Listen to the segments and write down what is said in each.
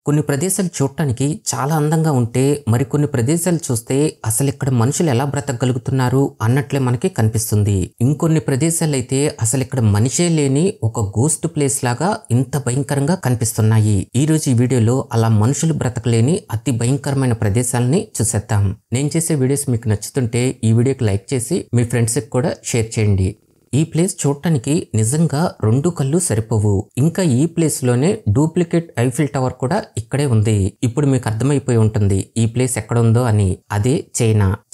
కొన్ని ప్రదేశాలు చూడటానికి చాలా అందంగా ఉంటే మరికొన్ని ప్రదేశాలు చూస్తే అసలు ఇక్కడ మనుషులు ఎలా బ్రతకగలుగుతున్నారు అన్నట్లే మనకి కనిపిస్తుంది. ఇంకొన్ని ప్రదేశాలు అయితే అసలు ఇక్కడ మనిషే లేని ఒక గోస్ట్ ప్లేస్ లాగా ఇంత భయంకరంగా కనిపిస్తున్నాయి. ఈ రోజు ఈ వీడియోలో అలా మనుషులు బ్రతకలేని అతి భయంకరమైన ప్రదేశాలని చూసేద్దాం. నేను చేసే వీడియోస్ మీకు నచ్చుతుంటే ఈ వీడియోకి లైక్ చేసి మీ ఫ్రెండ్స్కి కూడా షేర్ చేయండి. ఈ ప్లేస్ చూడటానికి నిజంగా రెండు కళ్ళు సరిపోవు. ఇంకా ఈ ప్లేస్ లోనే డూప్లికేట్ ఐఫిల్ టవర్ కూడా ఇక్కడే ఉంది. ఇప్పుడు మీకు అర్థమైపోయి ఉంటుంది ఈ ప్లేస్ ఎక్కడ ఉందో అని. అదే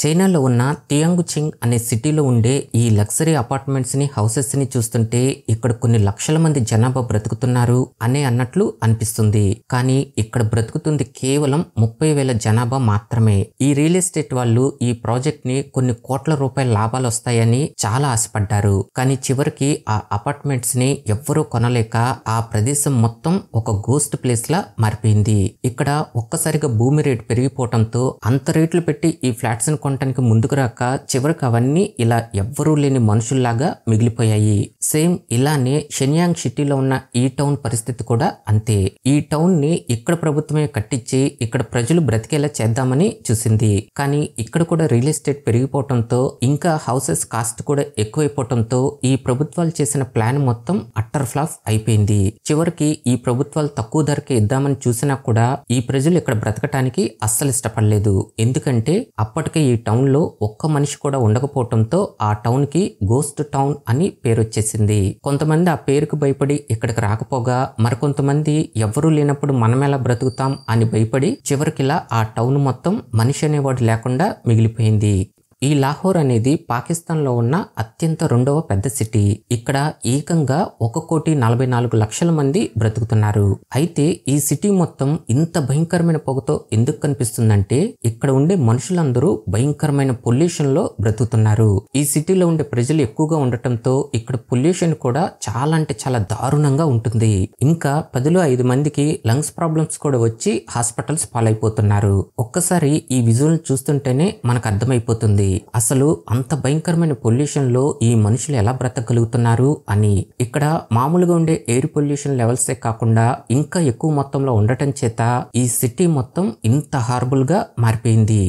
చైనాలో ఉన్న టియాంగుచింగ్ అనే సిటీలో ఉండే ఈ లగ్జరీ అపార్ట్మెంట్స్ ని, హౌసెస్ ని చూస్తుంటే ఇక్కడ కొన్ని లక్షల మంది జనాభా బ్రతుకుతున్నారు అన్నట్లు అనిపిస్తుంది. కానీ ఇక్కడ బ్రతుకుతుంది కేవలం 30,000 జనాభా మాత్రమే. ఈ రియల్ ఎస్టేట్ వాళ్ళు ఈ ప్రాజెక్ట్ ని కొన్ని కోట్ల రూపాయల లాభాలు వస్తాయని చాలా ఆశపడ్డారు. కానీ చివరికి ఆ అపార్ట్మెంట్స్ ని ఎవ్వరూ కొనలేక ఆ ప్రదేశం మొత్తం ఒక గోస్ట్ ప్లేస్ లా మారిపోయింది. ఇక్కడ ఒక్కసారిగా భూమి రేటు పెరిగిపోవడంతో అంత రేట్లు పెట్టి ఈ ఫ్లాట్స్ ని కొనడానికి ముందుకు రాక చివరికి అవన్నీ ఇలా ఎవ్వరూ లేని మనుషుల్లాగా మిగిలిపోయాయి. సేమ్ ఇలానే షెన్యాంగ్ సిటీలో ఉన్న ఈ టౌన్ పరిస్థితి కూడా అంతే. ఈ టౌన్ ని ఇక్కడ ప్రభుత్వమే కట్టించి ఇక్కడ ప్రజలు బ్రతికేలా చేద్దామని చూసింది. కానీ ఇక్కడ కూడా రియల్ ఎస్టేట్ పెరిగిపోవడంతో ఇంకా హౌసెస్ కాస్ట్ కూడా ఎక్కువైపోవడంతో ఈ ప్రభుత్వాలు చేసిన ప్లాన్ మొత్తం అట్టర్ ఫ్లాప్ అయిపోయింది. చివరికి ఈ ప్రభుత్వాలు తక్కువ ధరకే ఇద్దామని చూసినా కూడా ఈ ప్రజలు ఇక్కడ బ్రతకటానికి అస్సలు ఇష్టపడలేదు. ఎందుకంటే అప్పటికే ఈ టౌన్ లో ఒక్క మనిషి కూడా ఉండకపోవడంతో ఆ టౌన్ కి గోస్ట్ టౌన్ అని పేరు వచ్చేసింది. కొంతమంది ఆ పేరుకు భయపడి ఇక్కడికి రాకపోగా మరికొంతమంది ఎవరూ లేనప్పుడు మనం ఎలా బ్రతుకుతాం అని భయపడి చివరికిలా ఆ టౌన్ మొత్తం మనిషి అనేవాడు లేకుండా మిగిలిపోయింది. ఈ లాహోర్ అనేది పాకిస్తాన్ లో ఉన్న అత్యంత రెండవ పెద్ద సిటీ. ఇక్కడ ఏకంగా 1,44,00,000 మంది బ్రతుకుతున్నారు. అయితే ఈ సిటీ మొత్తం ఇంత భయంకరమైన పొగతో ఎందుకు కనిపిస్తుందంటే ఇక్కడ ఉండే మనుషులందరూ భయంకరమైన పొల్యూషన్ లో బ్రతుకుతున్నారు. ఈ సిటీలో ఉండే ప్రజలు ఎక్కువగా ఉండటంతో ఇక్కడ పొల్యూషన్ కూడా చాలా అంటే చాలా దారుణంగా ఉంటుంది. ఇంకా 10లో 5 మందికి లంగ్స్ ప్రాబ్లమ్స్ కూడా వచ్చి హాస్పిటల్స్ పాలైపోతున్నారు. ఒక్కసారి ఈ విజువల్ చూస్తుంటేనే మనకు అర్థమైపోతుంది అసలు అంత భయంకరమైన పొల్యూషన్ లో ఈ మనుషులు ఎలా బ్రతకగలుగుతున్నారు అని. ఇక్కడ మామూలుగా ఉండే ఎయిర్ పొల్యూషన్ లెవెల్సే కాకుండా ఇంకా ఎక్కువ మొత్తంలో ఉండటం చేత ఈ సిటీ మొత్తం ఇంత హార్బుల్ గా మారిపోయింది.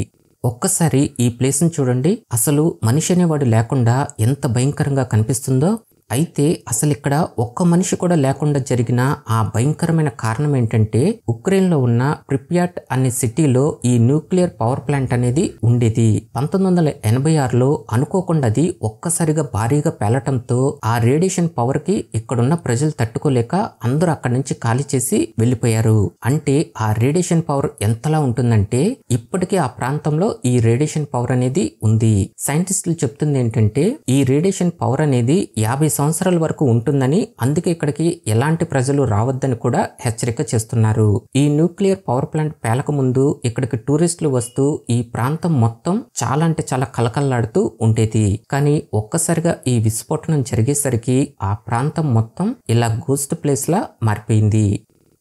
ఒక్కసారి ఈ ప్లేస్ ని చూడండి. అసలు మనిషి అనేవాడు లేకుండా ఎంత భయంకరంగా కనిపిస్తుందో. అయితే అసలు ఇక్కడ ఒక్క మనిషి కూడా లేకుండా జరిగిన ఆ భయంకరమైన కారణం ఏంటంటే ఉక్రెయిన్ లో ఉన్న ప్రిప్యాట్ అనే సిటీలో ఈ న్యూక్లియర్ పవర్ ప్లాంట్ అనేది ఉండేది. 1986లో అనుకోకుండా అది ఒక్కసారిగా భారీగా పేలటంతో ఆ రేడియేషన్ పవర్ కి ఇక్కడున్న ప్రజలు తట్టుకోలేక అందరూ అక్కడి నుంచి ఖాళీ చేసి వెళ్లిపోయారు. అంటే ఆ రేడియేషన్ పవర్ ఎంతలా ఉంటుందంటే ఇప్పటికీ ఆ ప్రాంతంలో ఈ రేడియేషన్ పవర్ అనేది ఉంది. సైంటిస్టులు చెప్తుంది ఏంటంటే ఈ రేడియేషన్ పవర్ అనేది 50 సంవత్సరాల వరకు ఉంటుందని, అందుకే ఇక్కడికి ఎలాంటి ప్రజలు రావద్దని కూడా హెచ్చరిక చేస్తున్నారు. ఈ న్యూక్లియర్ పవర్ ప్లాంట్ పేలక ముందు ఇక్కడికి టూరిస్టులు వస్తూ ఈ ప్రాంతం మొత్తం చాలా అంటే చాలా కలకల్లాడుతూ ఉండేది. కానీ ఒక్కసారిగా ఈ విస్ఫోటనం జరిగేసరికి ఆ ప్రాంతం మొత్తం ఇలా గోస్ట్ ప్లేస్ లా మారిపోయింది.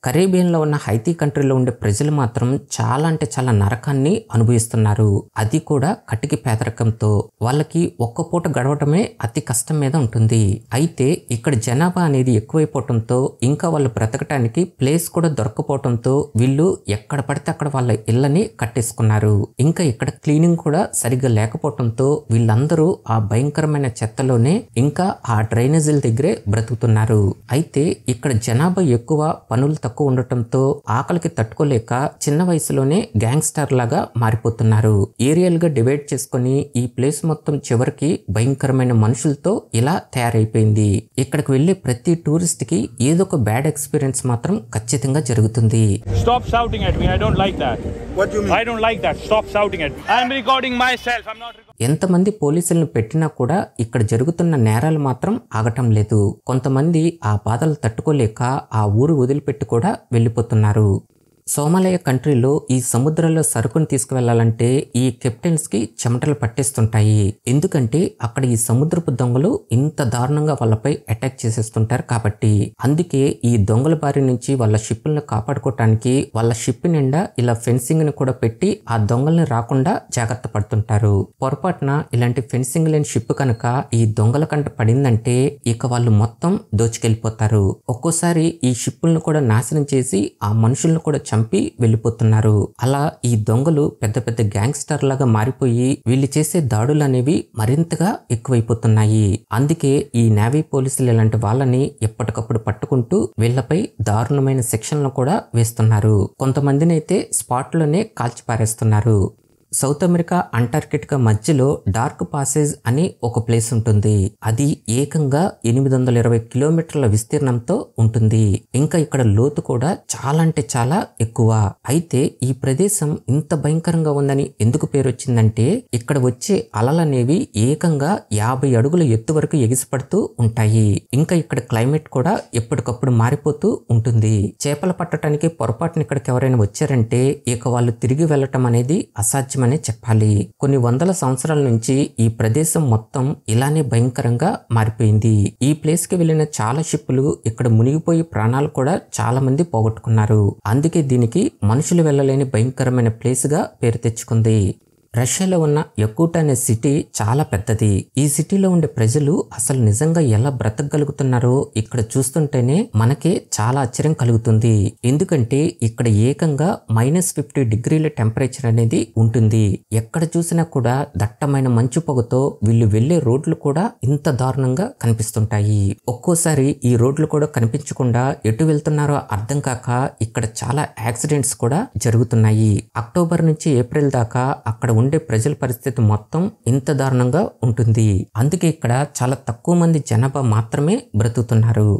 కరేబియన్ లో ఉన్న హైతీ కంట్రీలో ఉండే ప్రజలు మాత్రం చాలా అంటే చాలా నరకాన్ని అనుభవిస్తున్నారు. అది కూడా కటికి పేదరికంతో. వాళ్ళకి ఒక్క పూట గడవటమే అతి కష్టం మీద ఉంటుంది. అయితే ఇక్కడ జనాభా అనేది ఎక్కువైపోవటంతో ఇంకా వాళ్ళు బ్రతకటానికి ప్లేస్ కూడా దొరకపోవటంతో వీళ్ళు ఎక్కడ పడితే అక్కడ వాళ్ళ ఇళ్ళని కట్టేసుకున్నారు. ఇంకా ఇక్కడ క్లీనింగ్ కూడా సరిగ్గా లేకపోవటంతో వీళ్ళందరూ ఆ భయంకరమైన చెత్తలోనే ఇంకా ఆ డ్రైనేజీల దగ్గరే బ్రతుకుతున్నారు. అయితే ఇక్కడ జనాభా ఎక్కువ, పనులు తక్కువ ఉండటంతో ఆకలికి తట్టుకోలేక చిన్న వయసులోనే గ్యాంగ్స్టర్ లాగా మారిపోతున్నారు. ఏరియాల్ గా డివైడ్ చేసుకుని ఈ ప్లేస్ మొత్తం చివరికి భయంకరమైన మనుషులతో ఇలా తయారైపోయింది. ఇక్కడికి వెళ్లే ప్రతి టూరిస్ట్ కి ఏదో ఒక బ్యాడ్ ఎక్స్పీరియన్స్ మాత్రం ఖచ్చితంగా జరుగుతుంది. Stop shouting at me. I don't like that. What do you mean? I don't like that. Stop shouting at me. I am recording myself. I'm not ఎంతమంది పోలీసులను పెట్టినా కూడా ఇక్కడ జరుగుతున్న నేరాలు మాత్రం ఆగటం లేదు. కొంతమంది ఆ బాధలు తట్టుకోలేక ఆ ఊరు వదిలిపెట్టి కూడా వెళ్ళిపోతున్నారు. సోమాలియా కంట్రీలో ఈ సముద్రంలో సరుకును తీసుకువెళ్లాలంటే ఈ కెప్టెన్స్ కి చెమటలు పట్టేస్తుంటాయి. ఎందుకంటే అక్కడ ఈ సముద్రపు దొంగలు ఇంత దారుణంగా వాళ్ళపై అటాక్ చేసేస్తుంటారు కాబట్టి. అందుకే ఈ దొంగల బారి నుంచి వాళ్ళ షిప్పులను కాపాడుకోవటానికి వాళ్ళ షిప్ నిండా ఇలా ఫెన్సింగ్ ని కూడా పెట్టి ఆ దొంగల్ని రాకుండా జాగ్రత్త పడుతుంటారు. పొరపాటున ఇలాంటి ఫెన్సింగ్ లేని షిప్ కనుక ఈ దొంగల కంట పడిందంటే ఇక వాళ్ళు మొత్తం దోచుకెళ్లిపోతారు. ఒక్కోసారి ఈ షిప్పులను కూడా నాశనం చేసి ఆ మనుషులను కూడా చంపి వెళ్ళిపోతున్నారు. అలా ఈ దొంగలు పెద్ద పెద్ద గ్యాంగ్స్టర్ లాగా మారిపోయి వీళ్ళు చేసే దాడులు అనేవి మరింతగా ఎక్కువైపోతున్నాయి. అందుకే ఈ నేవీ పోలీసులు ఇలాంటి వాళ్ళని ఎప్పటికప్పుడు పట్టుకుంటూ వీళ్లపై దారుణమైన శిక్షలను కూడా వేస్తున్నారు. కొంతమందిని అయితే స్పాట్ లోనే కాల్చిపారేస్తున్నారు. సౌత్ అమెరికా అంటార్కిటికా మధ్యలో డార్క్ పాసేజ్ అని ఒక ప్లేస్ ఉంటుంది. అది ఏకంగా 820 కిలోమీటర్ల విస్తీర్ణంతో ఉంటుంది. ఇంకా ఇక్కడ లోతు కూడా చాలా అంటే చాలా ఎక్కువ. అయితే ఈ ప్రదేశం ఇంత భయంకరంగా ఉందని ఎందుకు పేరు వచ్చిందంటే ఇక్కడ వచ్చే అలలనేవి ఏకంగా 50 అడుగుల ఎత్తు వరకు ఎగిసిపడుతూ ఉంటాయి. ఇంకా ఇక్కడ క్లైమేట్ కూడా ఎప్పటికప్పుడు మారిపోతూ ఉంటుంది. చేపలు పట్టడానికి పొరపాటున ఇక్కడికి ఎవరైనా వచ్చారంటే ఇక వాళ్ళు తిరిగి వెళ్ళటం అనేది అసాధ్యం అనే చెప్పాలి. కొన్ని వందల సంవత్సరాల నుంచి ఈ ప్రదేశం మొత్తం ఇలానే భయంకరంగా మారిపోయింది. ఈ ప్లేస్ కి వెళ్ళిన చాలా షిప్పులు ఇక్కడ మునిగిపోయి ప్రాణాలు కూడా చాలా మంది పోగొట్టుకున్నారు. అందుకే దీనికి మనుషులు వెళ్ళలేని భయంకరమైన ప్లేస్ గా పేరు తెచ్చుకుంది. రష్యాలో ఉన్న యకూట్ అనే సిటీ చాలా పెద్దది. ఈ సిటీలో ఉండే ప్రజలు అసలు నిజంగా ఎలా బ్రతకగలుగుతున్నారో ఇక్కడ చూస్తుంటేనే మనకి చాలా ఆశ్చర్యం కలుగుతుంది. ఎందుకంటే ఇక్కడ ఏకంగా -50 డిగ్రీల టెంపరేచర్ అనేది ఉంటుంది. ఎక్కడ చూసినా కూడా దట్టమైన మంచు పొగతో వీళ్ళు వెళ్లే రోడ్లు కూడా ఇంత దారుణంగా కనిపిస్తుంటాయి. ఒక్కోసారి ఈ రోడ్లు కూడా కనిపించకుండా ఎటు వెళ్తున్నారో అర్థం కాక ఇక్కడ చాలా యాక్సిడెంట్స్ కూడా జరుగుతున్నాయి. అక్టోబర్ నుంచి ఏప్రిల్ దాకా అక్కడ ఉండే ప్రజల పరిస్థితి మొత్తం ఇంత దారుణంగా ఉంటుంది. అందుకే ఇక్కడ చాలా తక్కువ మంది జనాభా మాత్రమే బ్రతుకుతున్నారు.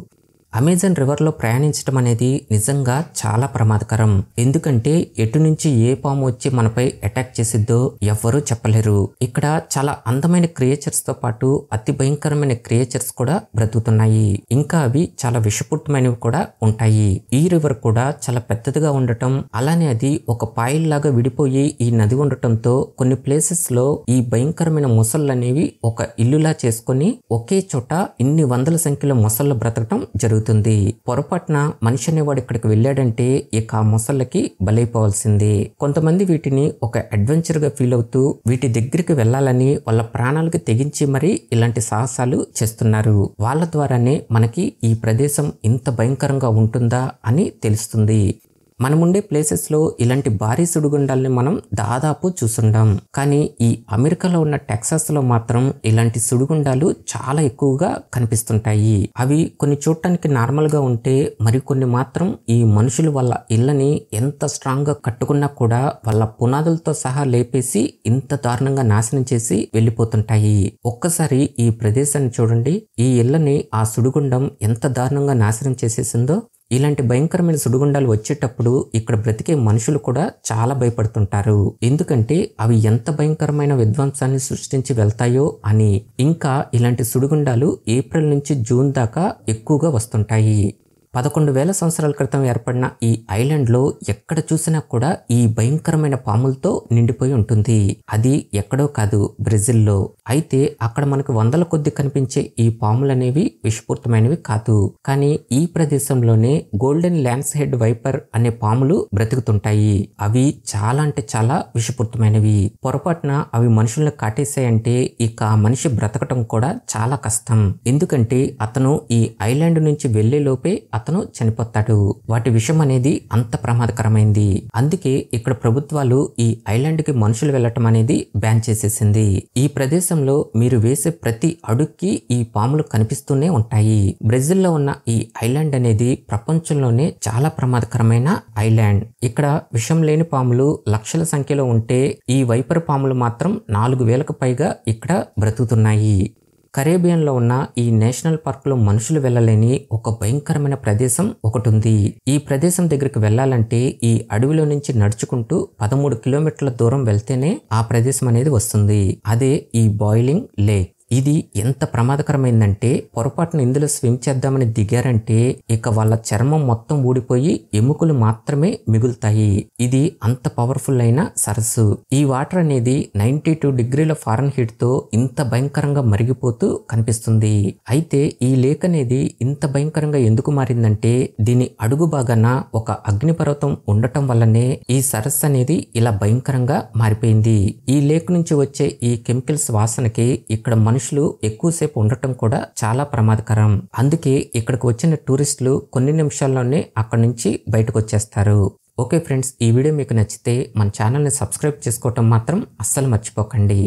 అమెజాన్ రివర్లో ప్రయాణించడం అనేది నిజంగా చాలా ప్రమాదకరం. ఎందుకంటే ఎటు నుంచి ఏ పాము వచ్చి మనపై అటాక్ చేసిద్దో ఎవ్వరూ చెప్పలేరు. ఇక్కడ చాలా అందమైన క్రియేచర్స్ తో పాటు అతి భయంకరమైన క్రియేచర్స్ కూడా బ్రతుకుతున్నాయి. ఇంకా అవి చాలా విషపూరితమైనవి కూడా ఉంటాయి. ఈ రివర్ కూడా చాలా పెద్దదిగా ఉండటం, అలానే అది ఒక పాయిల్ లాగా విడిపోయి ఈ నది ఉండటంతో కొన్ని ప్లేసెస్ లో ఈ భయంకరమైన మొసళ్ళు అనేవి ఒక ఇల్లులా చేసుకుని ఒకే చోట ఇన్ని వందల సంఖ్యలో మొసళ్ళు బ్రతకటం జరుగుతుంది. పొరపాటున మనిషి అనేవాడు ఇక్కడికి వెళ్ళాడంటే ఇక ఆ మొసళ్ళకి బలైపోవాల్సిందే. కొంతమంది వీటిని ఒక అడ్వెంచర్ గా ఫీల్ అవుతూ వీటి దగ్గరికి వెళ్ళాలని వాళ్ళ ప్రాణాలకి తెగించి మరి ఇలాంటి సాహసాలు చేస్తున్నారు. వాళ్ళ ద్వారానే మనకి ఈ ప్రదేశం ఇంత భయంకరంగా ఉంటుందా అని తెలుస్తుంది. మనముండే ప్లేసెస్ లో ఇలాంటి భారీ సుడిగుండాలని మనం దాదాపు చూసుంటాం. కానీ ఈ అమెరికాలో ఉన్న టెక్సాస్ లో మాత్రం ఇలాంటి సుడిగుండాలు చాలా ఎక్కువగా కనిపిస్తుంటాయి. అవి కొన్ని చూడటానికి నార్మల్ గా ఉంటే మరికొన్ని మాత్రం ఈ మనుషులు వాళ్ళ ఇళ్ళని ఎంత స్ట్రాంగ్ గా కట్టుకున్నా కూడా వాళ్ళ పునాదులతో సహా లేపేసి ఇంత దారుణంగా నాశనం చేసి వెళ్ళిపోతుంటాయి. ఒక్కసారి ఈ ప్రదేశాన్ని చూడండి. ఈ ఇళ్ళని ఆ సుడిగుండం ఎంత దారుణంగా నాశనం చేసేసిందో. ఇలాంటి భయంకరమైన సుడిగుండాలు వచ్చేటప్పుడు ఇక్కడ బ్రతికే మనుషులు కూడా చాలా భయపడుతుంటారు. ఎందుకంటే అవి ఎంత భయంకరమైన విధ్వంసాన్ని సృష్టించి వెళ్తాయో అని. ఇంకా ఇలాంటి సుడిగుండాలు ఏప్రిల్ నుంచి జూన్ దాకా ఎక్కువగా వస్తుంటాయి. 11,000 సంవత్సరాల క్రితం ఏర్పడిన ఈ ఐలాండ్ లో ఎక్కడ చూసినా కూడా ఈ భయంకరమైన పాములతో నిండిపోయి ఉంటుంది. అది ఎక్కడో కాదు, బ్రెజిల్లో. అయితే అక్కడ మనకు వందల కొద్ది కనిపించే ఈ పాములనేవి విషపూరితమైనవి కాదు. కానీ ఈ ప్రదేశంలోనే గోల్డెన్ ల్యాన్స్ హెడ్ వైపర్ అనే పాములు బ్రతుకుతుంటాయి. అవి చాలా అంటే చాలా విషపూరితమైనవి. పొరపాటున అవి మనుషుల్ని కాటేసాయంటే ఇక ఆ మనిషి బ్రతకటం కూడా చాలా కష్టం. ఎందుకంటే అతను ఈ ఐలాండ్ నుంచి వెళ్లే లోపే అతను చనిపోతాడు. వాటి విషం అనేది అంత ప్రమాదకరమైంది. అందుకే ఇక్కడ ప్రభుత్వాలు ఈ ఐలాండ్ కి మనుషులు వెళ్లటం అనేది బ్యాన్ చేసేసింది. ఈ ప్రదేశంలో మీరు వేసే ప్రతి అడుగుకి ఈ పాములు కనిపిస్తూనే ఉంటాయి. బ్రెజిల్లో ఉన్న ఈ ఐలాండ్ అనేది ప్రపంచంలోనే చాలా ప్రమాదకరమైన ఐలాండ్. ఇక్కడ విషం లేని పాములు లక్షల సంఖ్యలో ఉంటే ఈ వైపర్ పాములు మాత్రం 4,000కు పైగా ఇక్కడ బ్రతుకుతున్నాయి. కరేబియన్లో ఉన్న ఈ నేషనల్ పార్క్లో మనుషులు వెళ్ళలేని ఒక భయంకరమైన ప్రదేశం ఒకటి ఉంది. ఈ ప్రదేశం దగ్గరికి వెళ్ళాలంటే ఈ అడవిలో నుంచి నడుచుకుంటూ 13 కిలోమీటర్ల దూరం వెళ్తేనే ఆ ప్రదేశం అనేది వస్తుంది. అదే ఈ బాయిలింగ్ లేక్. ఇది ఎంత ప్రమాదకరమైందంటే పొరపాటున ఇందులో స్విమ్ చేద్దామని దిగారంటే ఇక వాళ్ళ చర్మం మొత్తం ఊడిపోయి ఎముకలు మాత్రమే మిగులుతాయి. ఇది అంత పవర్ఫుల్ అయిన సరస్సు. ఈ వాటర్ అనేది 92 డిగ్రీల ఫారెన్హీట్ తో ఇంత భయంకరంగా మరిగిపోతూ కనిపిస్తుంది. అయితే ఈ లేక్ అనేది ఇంత భయంకరంగా ఎందుకు మారిందంటే దీని అడుగు భాగాన ఒక అగ్నిపర్వతం ఉండటం వల్లనే ఈ సరస్సు అనేది ఇలా భయంకరంగా మారిపోయింది. ఈ లేక్ నుంచి వచ్చే ఈ కెమికల్స్ వాసనకి ఇక్కడ మనుషులు ఎక్కువసేపు ఉండటం కూడా చాలా ప్రమాదకరం. అందుకే ఇక్కడికి వచ్చిన టూరిస్టులు కొన్ని నిమిషాల్లోనే అక్కడి నుంచి బయటకు వచ్చేస్తారు. ఓకే ఫ్రెండ్స్, ఈ వీడియో మీకు నచ్చితే మన ఛానల్ని సబ్స్క్రైబ్ చేసుకోవటం మాత్రం అస్సలు మర్చిపోకండి.